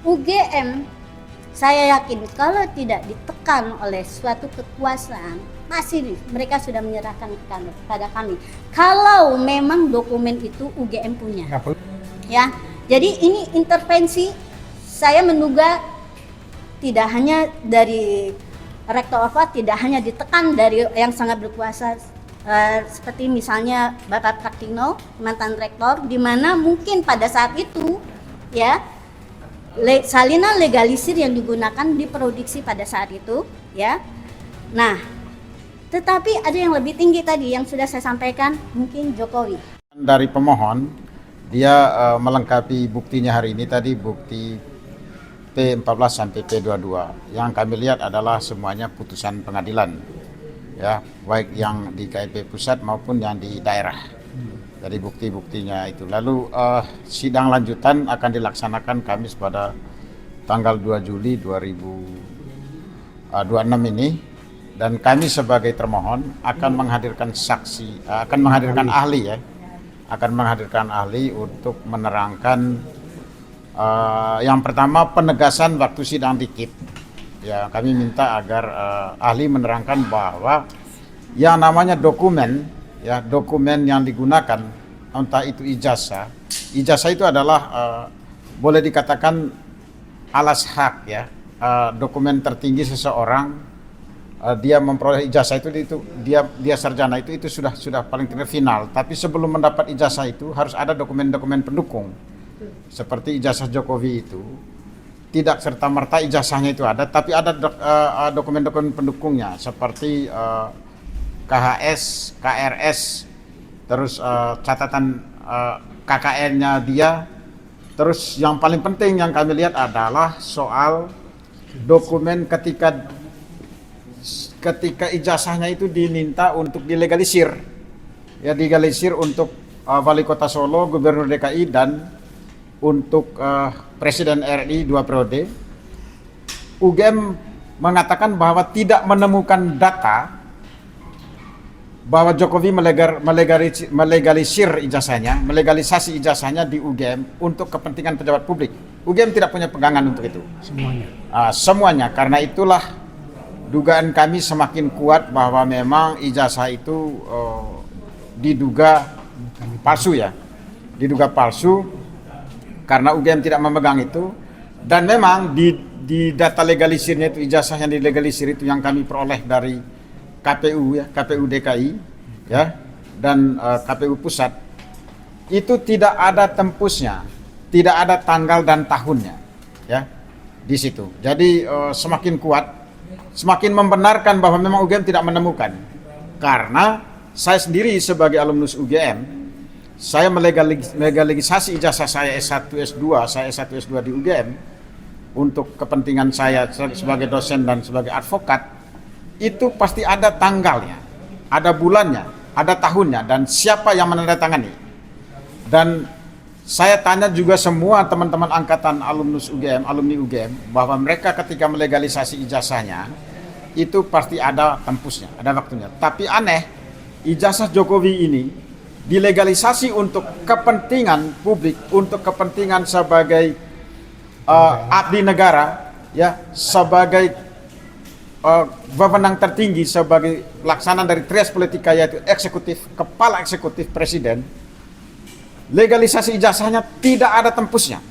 UGM, saya yakin kalau tidak ditekan oleh suatu kekuasaan, pasti mereka sudah menyerahkan kepada kami. Kalau memang dokumen itu UGM punya, ya. Jadi ini intervensi, saya menduga tidak hanya dari rektor tidak hanya ditekan dari yang sangat berkuasa seperti misalnya Bapak Praktino, mantan rektor, di mana mungkin pada saat itu, ya. Salinan legalisir yang digunakan diproduksi pada saat itu, ya. Nah, tetapi ada yang lebih tinggi tadi yang sudah saya sampaikan, mungkin Jokowi. Dari pemohon, dia melengkapi buktinya hari ini tadi, bukti P14 sampai P22. Yang kami lihat adalah semuanya putusan pengadilan, ya, baik yang di KIP pusat maupun yang di daerah. Dari bukti-buktinya itu. Lalu sidang lanjutan akan dilaksanakan Kamis pada tanggal 2 Juli 2026 ini, dan kami sebagai termohon akan menghadirkan saksi, akan menghadirkan ahli, ya, akan menghadirkan ahli untuk menerangkan yang pertama penegasan waktu sidang dikit. Ya, kami minta agar ahli menerangkan bahwa yang namanya dokumen, ya, dokumen yang digunakan, entah itu ijazah itu adalah boleh dikatakan alas hak, ya, dokumen tertinggi seseorang, dia memperoleh ijazah itu dia sarjana itu sudah paling final. Tapi sebelum mendapat ijazah itu harus ada dokumen-dokumen pendukung, seperti ijazah Jokowi itu tidak serta-merta ijazahnya itu ada, tapi ada dokumen-dokumen pendukungnya seperti KHS, KRS, terus catatan KKN-nya dia. Terus yang paling penting yang kami lihat adalah soal dokumen ketika ijazahnya itu diminta untuk dilegalisir. Ya, dilegalisir untuk Wali Kota Solo, Gubernur DKI, dan untuk Presiden RI 2 periode. UGM mengatakan bahwa tidak menemukan data bahwa Jokowi melegalisir ijazahnya, melegalisasi ijazahnya di UGM untuk kepentingan pejabat publik. UGM tidak punya pegangan untuk itu. Semuanya. Karena itulah dugaan kami semakin kuat bahwa memang ijazah itu diduga palsu, ya. Diduga palsu karena UGM tidak memegang itu. Dan memang di data legalisirnya itu, ijazah yang dilegalisir itu yang kami peroleh dari KPU, ya, KPU DKI, ya, dan KPU pusat, itu tidak ada tempusnya, tidak ada tanggal dan tahunnya, ya, di situ. Jadi semakin kuat, semakin membenarkan bahwa memang UGM tidak menemukan. Karena saya sendiri sebagai alumnus UGM, saya melegalisasi ijazah saya S1, S2, saya S1, S2 di UGM untuk kepentingan saya sebagai dosen dan sebagai advokat. Itu pasti ada tanggalnya, ada bulannya, ada tahunnya, dan siapa yang menandatangani. Dan saya tanya juga semua teman-teman angkatan alumnus UGM, alumni UGM, bahwa mereka ketika melegalisasi ijazahnya, itu pasti ada tempusnya, ada waktunya. Tapi aneh, ijazah Jokowi ini dilegalisasi untuk kepentingan publik, untuk kepentingan sebagai abdi negara, ya, sebagai wewenang tertinggi, sebagai pelaksanaan dari trias politika, yaitu eksekutif, kepala eksekutif presiden. Legalisasi ijazahnya tidak ada tempusnya,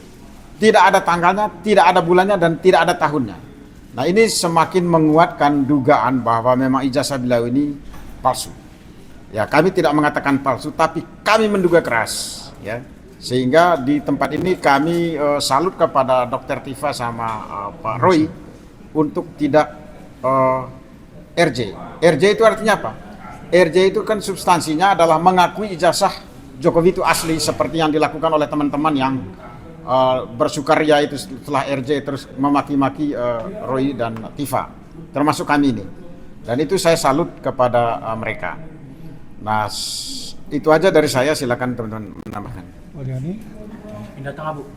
tidak ada tanggalnya, tidak ada bulannya, dan tidak ada tahunnya. Nah, ini semakin menguatkan dugaan bahwa memang ijazah beliau ini palsu. Ya, kami tidak mengatakan palsu, tapi kami menduga keras, ya. Sehingga di tempat ini kami salut kepada Dr. Tifa sama Pak Roy untuk tidak RJ. RJ itu artinya apa? RJ itu kan substansinya adalah mengakui ijazah Jokowi itu asli, seperti yang dilakukan oleh teman-teman yang bersukaria itu setelah RJ terus memaki-maki Roy dan Tifa, termasuk kami ini. Dan itu saya salut kepada mereka. Nah, itu aja dari saya, silakan teman-teman menambahkan. Pindah tengah, Bu.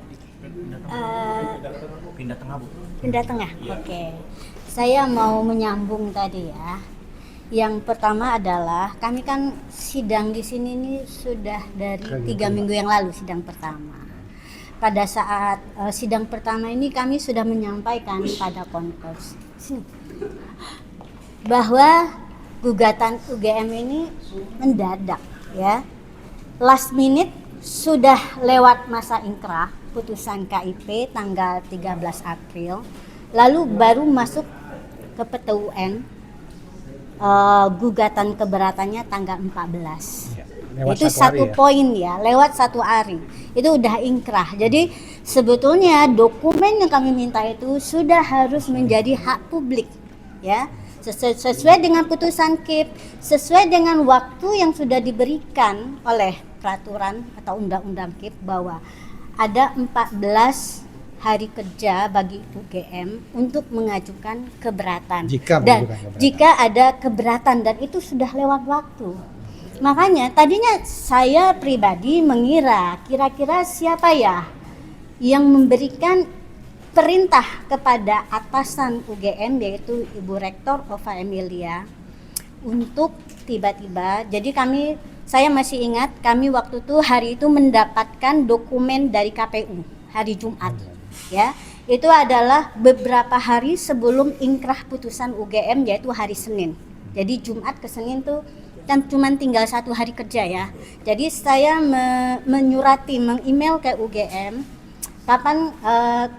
Pindah tengah, Bu. Pindah tengah, oke. Saya mau menyambung tadi, ya. Yang pertama adalah kami kan sidang di sini ini sudah dari 3 minggu yang lalu, sidang pertama. pada saat sidang pertama ini kami sudah menyampaikan pada konvers bahwa gugatan UGM ini mendadak ya. Last minute sudah lewat masa ingkrah putusan KIP tanggal 13 April, lalu baru masuk ke PT UN gugatan keberatannya tanggal 14. Itu satu poin ya, lewat 1 hari. Itu udah ingkrah. Jadi sebetulnya dokumen yang kami minta itu sudah harus menjadi hak publik ya. Sesuai dengan putusan KIP, sesuai dengan waktu yang sudah diberikan oleh peraturan atau undang-undang KIP bahwa ada 14 hari kerja bagi UGM untuk mengajukan keberatan. Jika ada keberatan dan itu sudah lewat waktu. Makanya tadinya saya pribadi mengira kira-kira siapa ya yang memberikan perintah kepada atasan UGM yaitu Ibu Rektor Ova Emilia untuk tiba-tiba, jadi saya masih ingat kami waktu itu hari itu mendapatkan dokumen dari KPU hari Jumat ya, itu adalah beberapa hari sebelum ingkrah putusan UGM yaitu hari Senin. Jadi Jumat ke Senin tuh kan cuma tinggal 1 hari kerja ya. Jadi saya menyurati, meng-email ke UGM kapan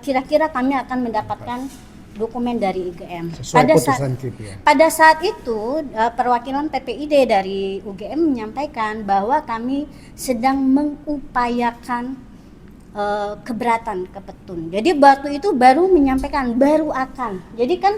kira-kira kami akan mendapatkan dokumen dari UGM. Pada saat itu perwakilan PPID dari UGM menyampaikan bahwa kami sedang mengupayakan keberatan ke petun. Jadi waktu itu baru menyampaikan, baru akan. Jadi kan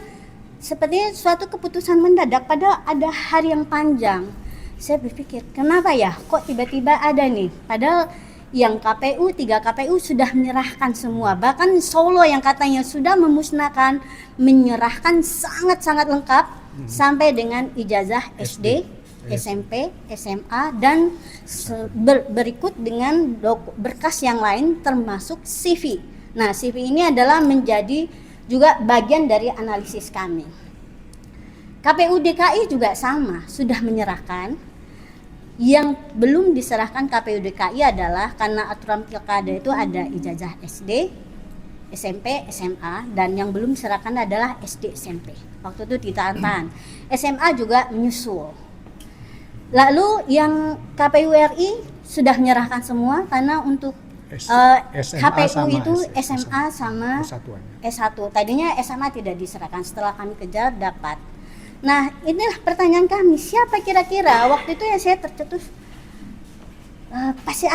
sepertinya suatu keputusan mendadak padahal ada hari yang panjang. Saya berpikir, kenapa ya kok tiba-tiba ada nih? Padahal yang KPU, 3 KPU sudah menyerahkan semua. Bahkan Solo yang katanya sudah memusnahkan, menyerahkan sangat-sangat lengkap sampai dengan ijazah SD, SMP, SMA dan berikut dengan berkas yang lain termasuk CV. Nah, CV ini adalah menjadi juga bagian dari analisis kami. KPU DKI juga sama, sudah menyerahkan. Yang belum diserahkan KPU DKI adalah karena aturan pilkada itu ada ijazah SD, SMP, SMA, dan yang belum diserahkan adalah SD, SMP. Waktu itu ditahan. SMA juga menyusul. Lalu yang KPU RI sudah menyerahkan semua karena untuk KPU itu SMA sama S1. Tadinya SMA tidak diserahkan, setelah kami kejar dapat. Nah, inilah pertanyaan kami, siapa kira-kira waktu itu yang saya tercetus pasti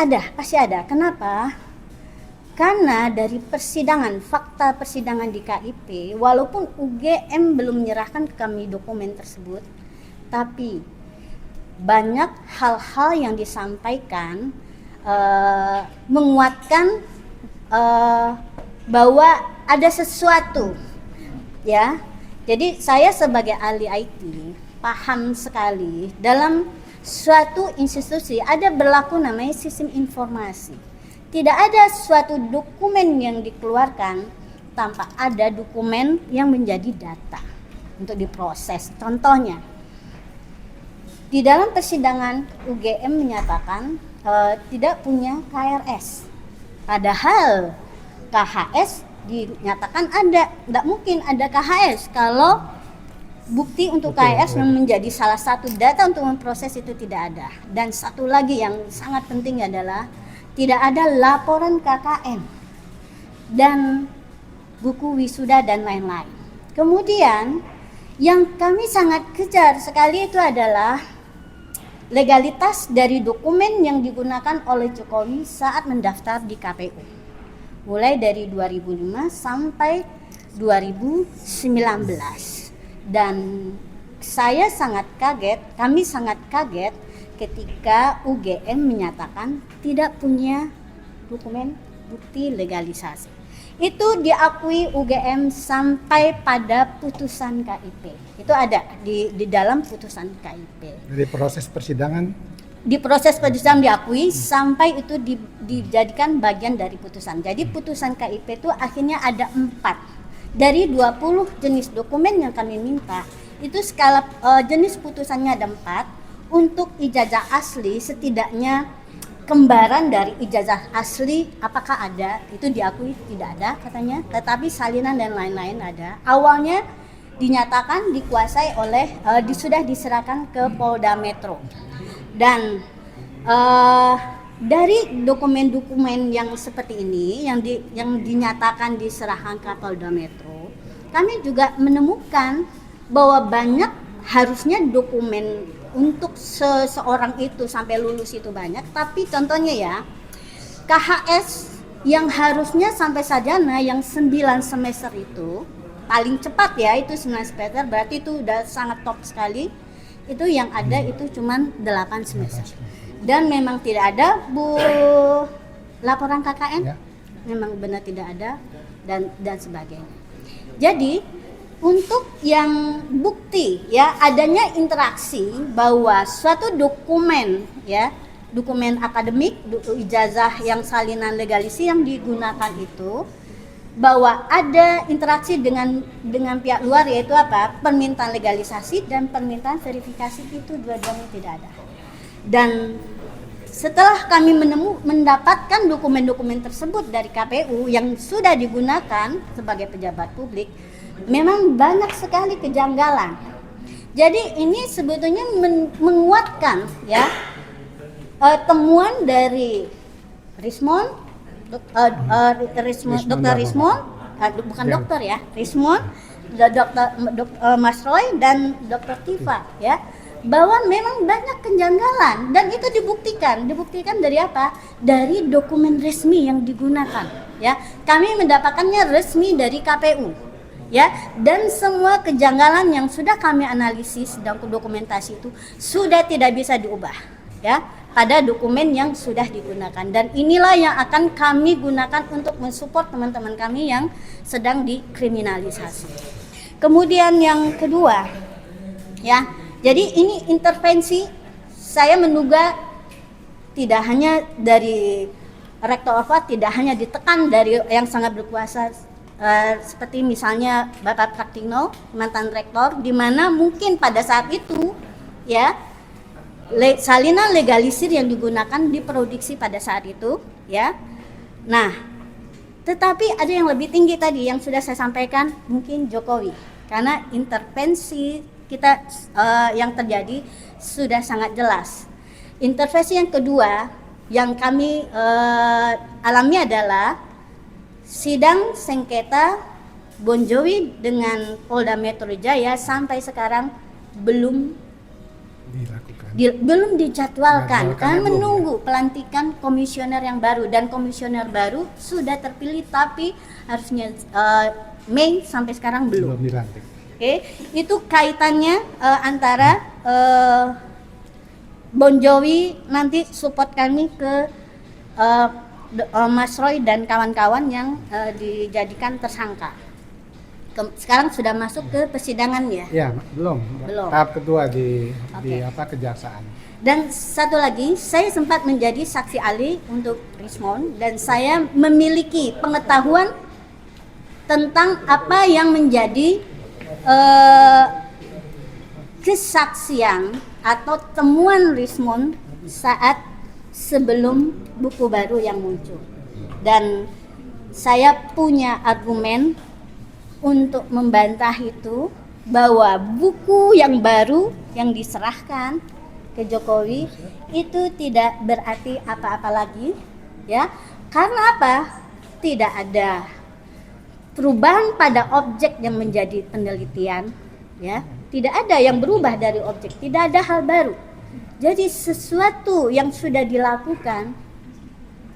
ada. Kenapa? Karena dari persidangan, fakta persidangan di KIP, walaupun UGM belum menyerahkan ke kami dokumen tersebut, tapi banyak hal-hal yang disampaikan menguatkan bahwa ada sesuatu ya. Jadi saya sebagai ahli IT paham sekali dalam suatu institusi ada berlaku namanya sistem informasi. Tidak ada suatu dokumen yang dikeluarkan tanpa ada dokumen yang menjadi data untuk diproses. Contohnya, di dalam persidangan UGM menyatakan tidak punya KRS. Padahal KHS dinyatakan ada, tidak mungkin ada KHS kalau bukti untuk KHS yang menjadi salah satu data untuk memproses itu tidak ada. Dan satu lagi yang sangat penting adalah tidak ada laporan KKN dan buku wisuda dan lain-lain. Kemudian yang kami sangat kejar sekali itu adalah legalitas dari dokumen yang digunakan oleh Jokowi saat mendaftar di KPU. Mulai dari 2005 sampai 2019. Dan saya sangat kaget, kami sangat kaget ketika UGM menyatakan tidak punya dokumen bukti legalisasi. Itu diakui UGM sampai pada putusan KIP. Itu ada di dalam putusan KIP. Dari proses persidangan? Di proses persidangan diakui sampai itu dijadikan bagian dari putusan. Jadi putusan KIP itu akhirnya ada 4. Dari 20 jenis dokumen yang kami minta, itu skala jenis putusannya ada 4. Untuk ijazah asli setidaknya kembaran dari ijazah asli apakah ada, itu diakui tidak ada katanya, tetapi salinan dan lain-lain ada. Awalnya dinyatakan dikuasai oleh sudah diserahkan ke Polda Metro, dan dari dokumen-dokumen yang seperti ini yang dinyatakan diserahkan ke Polda Metro, kami juga menemukan bahwa banyak harusnya dokumen untuk seseorang itu sampai lulus itu banyak, tapi contohnya ya KHS yang harusnya sampai sarjana yang 9 semester itu paling cepat ya, itu 9 semester berarti itu udah sangat top sekali, itu yang ada itu cuman 8 semester. Dan memang tidak ada Bu laporan KKN Ya. memang benar tidak ada dan sebagainya. Jadi untuk yang bukti ya adanya interaksi bahwa suatu dokumen ya, dokumen akademik, ijazah yang salinan legalisi yang digunakan itu bahwa ada interaksi dengan pihak luar, yaitu apa? Permintaan legalisasi dan permintaan verifikasi, itu dua-duanya tidak ada. Dan setelah kami mendapatkan dokumen-dokumen tersebut dari KPU yang sudah digunakan sebagai pejabat publik, memang banyak sekali kejanggalan. Jadi ini sebetulnya menguatkan ya temuan dari Rismond, Dr. Rismond, bukan dokter ya, Rismond, Dr. Mas Roy dan Dr. Tifa ya, bahwa memang banyak kejanggalan dan itu dibuktikan dari apa? Dari dokumen resmi yang digunakan ya. Kami mendapatkannya resmi dari KPU. Ya, dan semua kejanggalan yang sudah kami analisis dan dokumentasi itu sudah tidak bisa diubah ya pada dokumen yang sudah digunakan, dan inilah yang akan kami gunakan untuk mensupport teman-teman kami yang sedang dikriminalisasi. Kemudian yang kedua ya, jadi ini intervensi, saya menduga tidak hanya dari Rektor Orvat, tidak hanya ditekan dari yang sangat berkuasa seperti misalnya Bapak Praktikno, mantan rektor, di mana mungkin pada saat itu ya salinan legalisir yang digunakan diproduksi pada saat itu ya. Nah, tetapi ada yang lebih tinggi tadi yang sudah saya sampaikan, mungkin Jokowi, karena intervensi kita yang terjadi sudah sangat jelas. Intervensi yang kedua yang kami alami adalah sidang sengketa Bon Jovi dengan Polda Metro Jaya sampai sekarang belum dijadwalkan. Kami menunggu pelantikan komisioner yang baru, dan komisioner baru sudah terpilih tapi harusnya Mei sampai sekarang belum dilantik. Oke, itu kaitannya antara Bon Jovi nanti support kami ke Mas Roy dan kawan-kawan yang dijadikan tersangka. Sekarang sudah masuk ke persidangan ya? Ya, belum. Tahap kedua di kejaksaan. Dan satu lagi, saya sempat menjadi saksi ahli untuk Rismond, dan saya memiliki pengetahuan tentang apa yang menjadi kesaksian atau temuan Rismond saat sebelum buku baru yang muncul, dan saya punya argumen untuk membantah itu, bahwa buku yang baru yang diserahkan ke Jokowi itu tidak berarti apa-apa lagi ya. Karena apa? Tidak ada perubahan pada objek yang menjadi penelitian ya, tidak ada yang berubah dari objek, tidak ada hal baru. Jadi sesuatu yang sudah dilakukan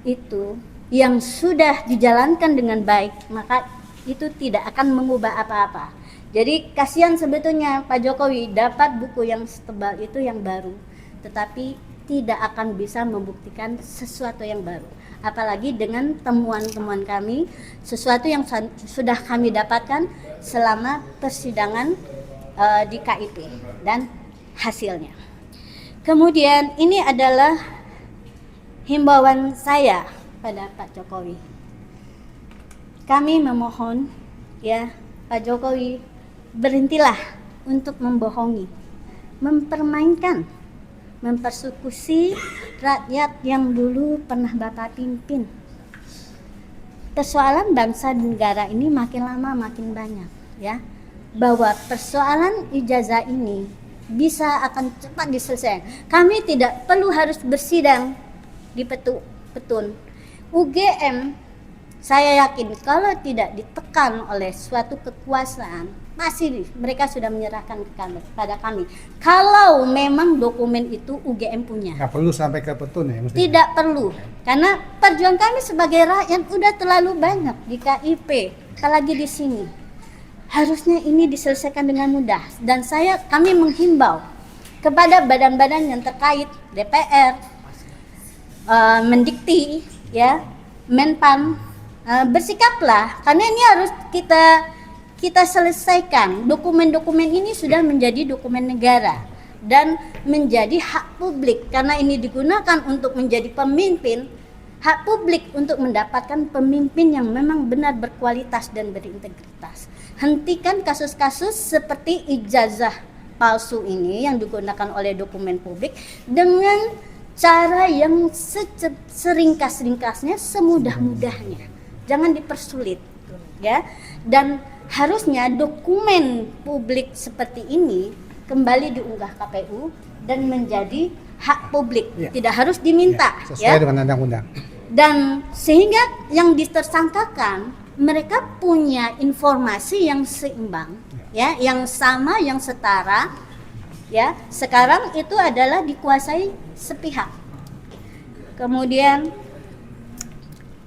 itu, yang sudah dijalankan dengan baik, maka itu tidak akan mengubah apa-apa. Jadi kasihan sebetulnya Pak Jokowi dapat buku yang setebal itu yang baru, tetapi tidak akan bisa membuktikan sesuatu yang baru. Apalagi dengan temuan-temuan kami, sesuatu yang sudah kami dapatkan selama persidangan di KIP dan hasilnya. Kemudian ini adalah himbauan saya pada Pak Jokowi. Kami memohon ya Pak Jokowi, berhentilah untuk membohongi, mempermainkan mempersekusi rakyat yang dulu pernah Bapak pimpin. Persoalan bangsa dan negara ini makin lama makin banyak, ya. Bahwa persoalan ijazah ini bisa akan cepat diselesaikan. Kami tidak perlu harus bersidang di petun. UGM, saya yakin kalau tidak ditekan oleh suatu kekuasaan, masih mereka sudah menyerahkan kepada kami. Kalau memang dokumen itu UGM punya. Nggak perlu sampai ke petun ya? Mestinya. Tidak perlu, karena perjuangan kami sebagai rakyat udah terlalu banyak di KIP, apalagi di sini. Harusnya ini diselesaikan dengan mudah, dan kami menghimbau kepada badan-badan yang terkait, DPR, Mendikti, ya, Menpan, bersikaplah, karena ini harus kita selesaikan. Dokumen-dokumen ini sudah menjadi dokumen negara dan menjadi hak publik, karena ini digunakan untuk menjadi pemimpin. Hak publik untuk mendapatkan pemimpin yang memang benar berkualitas dan berintegritas. Hentikan kasus-kasus seperti ijazah palsu ini yang digunakan oleh dokumen publik dengan cara yang seringkas-ringkasnya, semudah-mudahnya. Jangan dipersulit, ya. Dan harusnya dokumen publik seperti ini kembali diunggah KPU dan menjadi hak publik, ya. Tidak harus diminta, ya, sesuai ya. dengan undang-undang. Dan sehingga yang ditersangkakan mereka punya informasi yang seimbang, ya, yang sama, yang setara, ya. Sekarang itu adalah dikuasai sepihak. Kemudian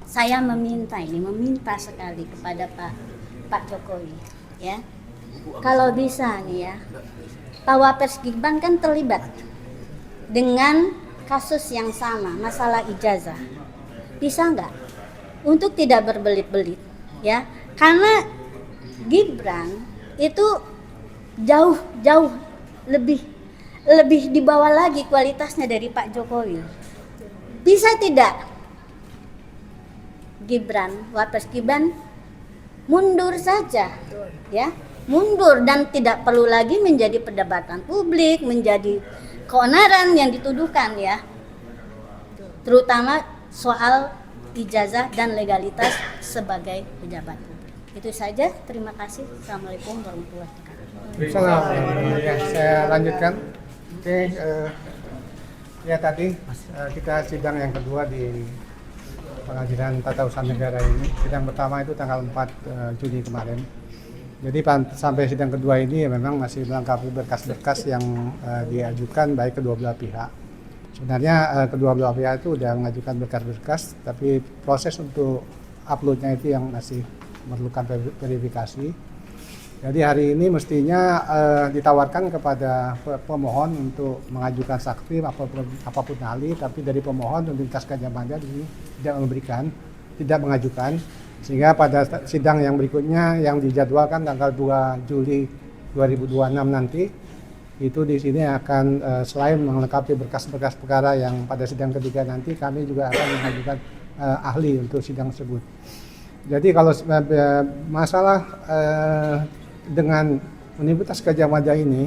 saya meminta sekali kepada Pak Jokowi, ya. Kalau bisa nih, ya, Pak Wapres Gibran kan terlibat dengan kasus yang sama, masalah ijazah. Bisa nggak untuk tidak berbelit-belit, ya, karena Gibran itu jauh lebih di bawah lagi kualitasnya dari Pak Jokowi. Bisa tidak Wapres Gibran mundur saja, ya, mundur, dan tidak perlu lagi menjadi perdebatan publik, menjadi keonaran yang dituduhkan, ya, terutama soal ijazah dan legalitas sebagai pejabat publik. Itu saja, terima kasih. Assalamualaikum warahmatullahi wabarakatuh. Salam. Ya, saya lanjutkan. Oke, ya tadi kita sidang yang kedua di Pengadilan Tata Usaha Negara ini. Sidang pertama itu tanggal 4 Juni kemarin. Jadi sampai sidang kedua ini ya memang masih melengkapi berkas-berkas yang diajukan baik kedua belah pihak. Sebenarnya kedua belah pihak itu sudah mengajukan berkas-berkas, tapi proses untuk uploadnya itu yang masih memerlukan verifikasi. Jadi hari ini mestinya ditawarkan kepada pemohon untuk mengajukan saksi apapun ahli, tapi dari pemohon Universitas Gadjah Mada ini tidak mengajukan, sehingga pada sidang yang berikutnya yang dijadwalkan tanggal 2 Juli 2026 nanti, itu di sini akan selain melengkapi berkas-berkas perkara yang pada sidang ketiga nanti, kami juga akan mengajukan ahli untuk sidang tersebut. Jadi kalau masalah dengan Universitas Gadjah Mada ini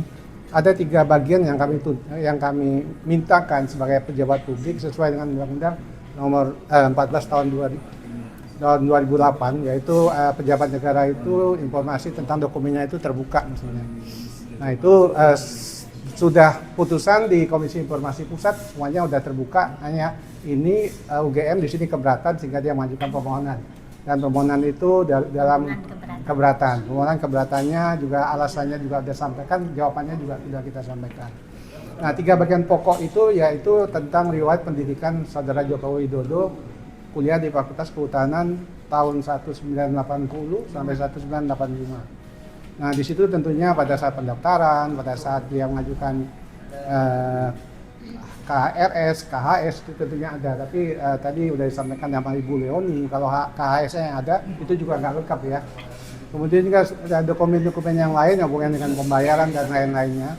ada 3 bagian yang kami mintakan sebagai pejabat publik sesuai dengan Undang-Undang Nomor 14 tahun 2008, yaitu pejabat negara itu informasi tentang dokumennya itu terbuka misalnya. Nah itu sudah putusan di Komisi Informasi Pusat, semuanya sudah terbuka. Hanya ini UGM di sini keberatan sehingga dia mengajukan permohonan. Dan permohonan itu dalam keberatan. Permohonan keberatannya juga alasannya juga sudah sampaikan, jawabannya juga sudah kita sampaikan. Nah 3 bagian pokok itu yaitu tentang riwayat pendidikan Saudara Joko Widodo kuliah di Fakultas Kehutanan tahun 1980 sampai 1985. Nah, di situ tentunya pada saat pendaftaran, pada saat dia mengajukan KHRS, KHS itu tentunya ada. Tapi tadi sudah disampaikan sama Ibu Leoni, kalau KHS yang ada itu juga nggak lengkap ya. Kemudian juga ada dokumen-dokumen yang lain yang hubungan dengan pembayaran dan lain-lainnya.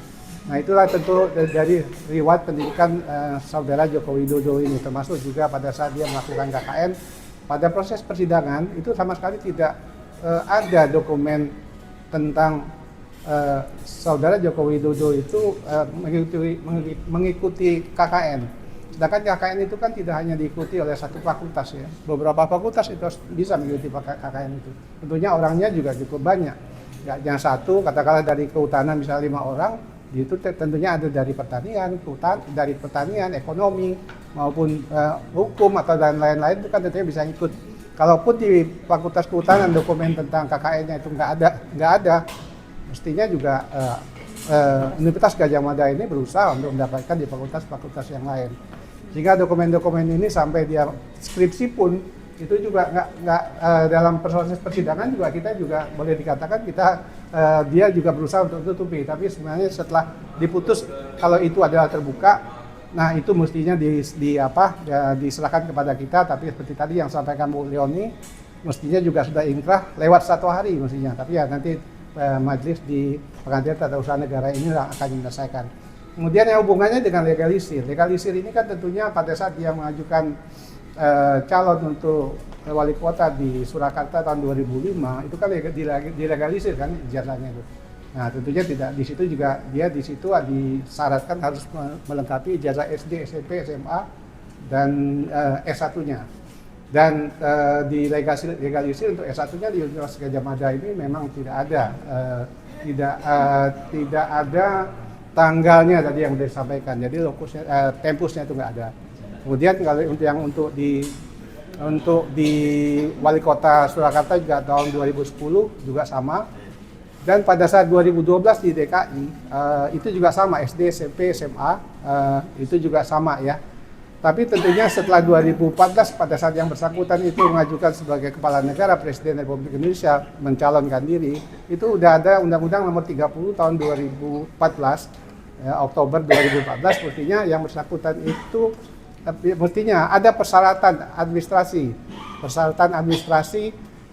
Nah, itulah tentu dari riwayat pendidikan Saudara Joko Widodo ini, termasuk juga pada saat dia melakukan KKN. Pada proses persidangan itu sama sekali tidak ada dokumen tentang Saudara Joko Widodo itu mengikuti KKN. Sedangkan KKN itu kan tidak hanya diikuti oleh satu fakultas ya, beberapa fakultas itu bisa mengikuti KKN itu. Tentunya orangnya juga cukup banyak. Nggak yang satu, katakanlah dari kehutanan misalnya 5 orang, itu tentunya ada dari pertanian, ekonomi maupun hukum atau dan lain-lain itu kan tentunya bisa ikut. Kalaupun di Fakultas Kehutanan dokumen tentang KKN-nya itu nggak ada, mestinya juga Universitas Gadjah Mada ini berusaha untuk mendapatkan di fakultas-fakultas yang lain. Sehingga dokumen-dokumen ini sampai dia skripsi pun itu juga nggak dalam proses persidangan juga kita juga boleh dikatakan dia juga berusaha untuk tutupi. Tapi sebenarnya setelah diputus kalau itu adalah terbuka, nah itu mestinya diserahkan kepada kita. Tapi seperti tadi yang sampaikan Bu Leoni, mestinya juga sudah inkrah lewat 1 hari mestinya. Tapi ya nanti majelis di Pengadilan Tata Usaha Negara ini akan menyelesaikan. Kemudian yang hubungannya dengan legalisir ini kan tentunya pada saat dia mengajukan calon untuk wali kota di Surakarta tahun 2005 itu kan dilegalisir kan ijazahnya itu. Nah tentunya tidak di situ juga dia di situ disyaratkan harus melengkapi ijazah SD, SMP, SMA dan S1-nya. Dan dilegalisir untuk S1-nya di Universitas Gadjah Mada ini memang tidak ada tidak ada tanggalnya tadi yang disampaikan. Jadi lokusnya tempusnya itu nggak ada. Kemudian kalau untuk di wali kota Surakarta juga tahun 2010 juga sama. Dan pada saat 2012 di DKI itu juga sama, SD, SMP, SMA itu juga sama ya. Tapi tentunya setelah 2014 pada saat yang bersangkutan itu mengajukan sebagai kepala negara Presiden Republik Indonesia mencalonkan diri, itu udah ada Undang-Undang Nomor 30 tahun 2014 ya, Oktober 2014 mestinya yang bersangkutan itu mestinya ada persyaratan administrasi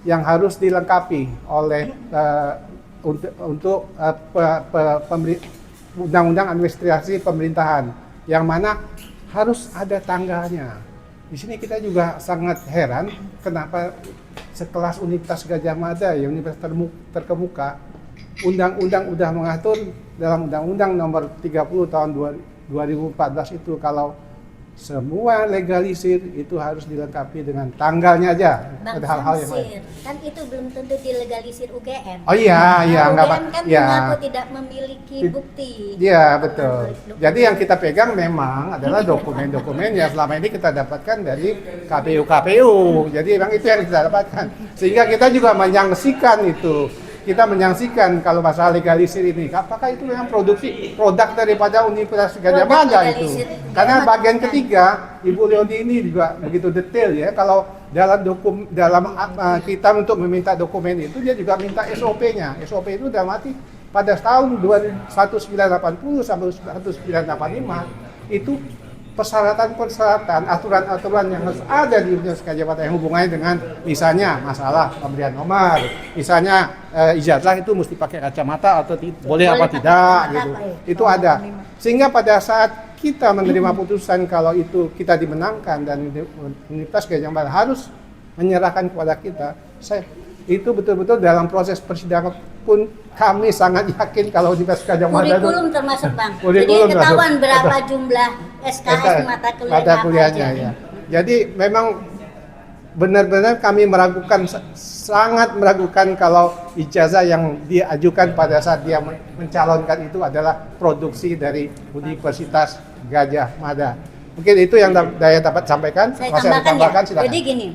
yang harus dilengkapi oleh untuk Undang-Undang Administrasi Pemerintahan yang mana harus ada tanggalnya. Di sini kita juga sangat heran kenapa sekelas Universitas Gadjah Mada ya universitas terkemuka, undang-undang udah mengatur dalam Undang-Undang Nomor 30 tahun 2014 itu kalau semua legalisir itu harus dilengkapi dengan tanggalnya aja. Bang ada hal-hal yang lain. kan itu belum tentu dilegalisir UGM. Oh iya, nggak UGM kan ya. mengaku tidak memiliki bukti. Iya betul. Jadi yang kita pegang memang adalah dokumen-dokumen yang selama ini kita dapatkan dari KPU. Jadi memang itu yang kita dapatkan. Sehingga kita juga menyaksikan itu. Kita menyaksikan kalau masalah legalisir ini, apakah itu memang produk daripada Universitas Gadjah Mada itu? Karena bagian ketiga, Ibu Leoni ini juga begitu detail ya. Kalau dalam kita untuk meminta dokumen itu dia juga minta SOP-nya. SOP itu dalam arti pada tahun 1980 sampai 1985 itu persyaratan, aturan-aturan yang harus ada di Universitas Gadjah Mada yang hubungannya dengan misalnya masalah pemberian nomor, misalnya ijazah itu mesti pakai kacamata atau boleh apa tidak gitu. Itu ada. Sehingga pada saat kita menerima putusan kalau itu kita dimenangkan dan Universitas Gadjah Mada harus menyerahkan kepada kita, itu betul-betul dalam proses persidangan pun kami sangat yakin kalau Universitas Gadjah Mada kurikulum termasuk Bang. Jadi kurikulum ketahuan termasuk. berapa jumlah SKS mata kuliahnya ya. Jadi memang benar-benar kami sangat meragukan kalau ijazah yang diajukan pada saat dia mencalonkan itu adalah produksi dari Universitas Gadjah Mada. Mungkin itu yang saya dapat sampaikan. Saya Masih ada tambahkan ya. silakan. Jadi gini,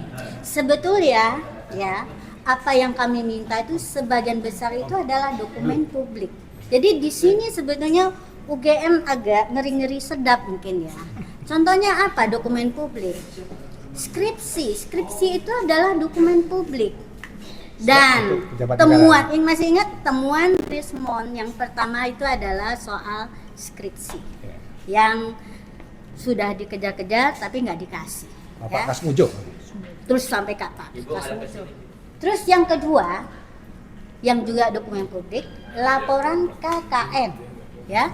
sebetulnya ya apa yang kami minta itu sebagian besar itu adalah dokumen publik. Jadi di sini sebetulnya UGM agak ngeri-ngeri sedap mungkin ya. Contohnya apa dokumen publik? Skripsi itu adalah dokumen publik. Dan temuan, yang masih ingat temuan Rismon yang pertama itu adalah soal skripsi yang sudah dikejar-kejar tapi nggak dikasih. Bapak Kasmujo. Terus sampai Pak Kasmujo. Terus yang kedua, yang juga dokumen publik, laporan KKN, ya,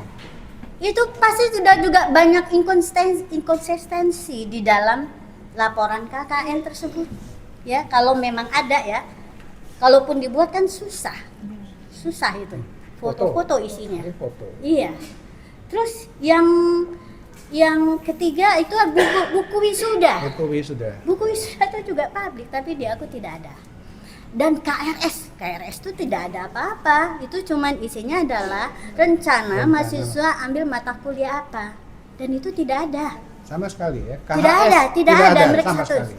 itu pasti sudah juga banyak inkonsistensi di dalam laporan KKN tersebut, ya. Kalau memang ada ya, kalaupun dibuat kan susah itu. foto-foto isinya. Ini foto. Iya. Terus yang ketiga itu buku wisuda. Itu wisuda. Buku wisuda itu juga publik, tapi di aku tidak ada. Dan KRS itu tidak ada apa-apa. Itu cuman isinya adalah rencana mahasiswa ambil mata kuliah apa. Dan itu tidak ada. Sama sekali ya. Tidak ada mereka sama satu. sekali.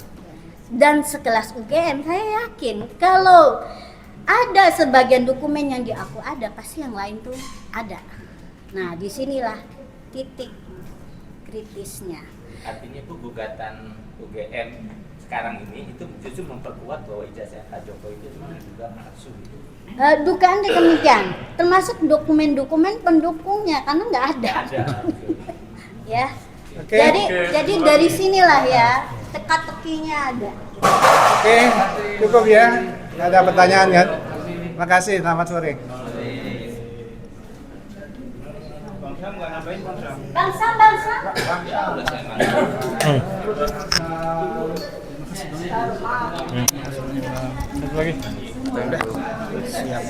Dan sekelas UGM saya yakin kalau ada sebagian dokumen yang di aku ada, pasti yang lain tuh ada. Nah, disinilah titik kritisnya. Artinya itu gugatan UGM sekarang ini itu justru memperkuat bahwa ijazah Pak Jokowi itu juga palsu gitu. Dugaan demikian, termasuk dokumen-dokumen pendukungnya karena nggak ada. Ya. Oke. Jadi dari sinilah ya teka-tekinya ada. Oke, cukup ya. Nggak ada pertanyaan kan? Makasih, selamat sore. Bangsa. Satu lagi. Siap.